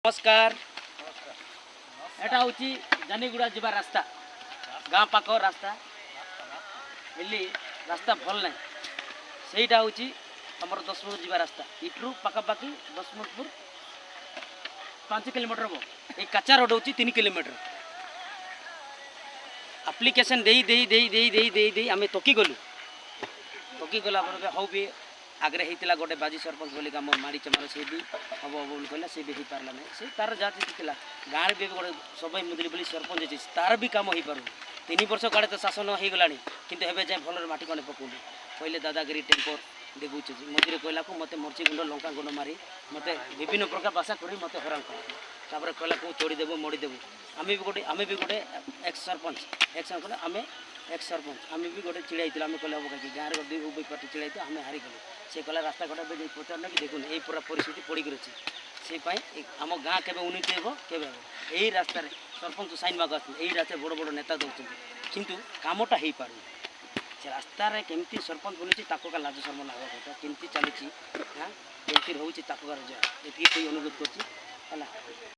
नमस्कार एटा हूँ जानीगुड़ा जा रास्ता गाँ पाख रास्ता इली रास्ता भल ना सहीटा हूँ आमर दशमुख जा रास्ता इट्रु पाखापाखि दशमुखपुर 5 किलोमीटर हम ये कच्चा रोड हूँ 3 किलोमीटर आप्लिकेसन दे दे दे दे दे दे दे आम तकी गला हौ भी आगे होता गोटे बाजी सरपंच बोली आम माड़ी चमार सी भी हम बोली कहला सी भी हो पारा ना से तार जहाँ जी गाँव भी गोटे सब मुदली बोली सरपंच अच्छी तार भी कम हो पार 3 वर्ष काड़े तो शासन हो गला कि जाए भल माटी खंडे पकौली कहले दादागिरी टेम्पर देखुचे मझे कहला को मत मर्ची गुंड लंका गुंड मारी मत विभिन्न प्रकार भाषा कर मत हरान कर कहला को चोड़देबू मोड़देबू आम भी गोटे एक्स सरपंच आम एक्स सरपंच आम भी गोटे चिड़ाई आम कहले हम कहीं गाँव में 2 पार्टी चिड़ाई आम हारिगलु से कहला रास्ता घाटा पचार कि देखुन यही पूरा परिस्थिति पड़कर अच्छी से आम गाँ के उन्नति हो के यही रास्ता सरपंच साइन माग यही रास्ता बड़ बड़ नेता दौरान किंतु कामटा हो पार से रास्तार केमती सरपंच बोली का लाज शर्म लगा कथा केमती चलुची हाँ केमती रोचे ताक ये अनुरोध कर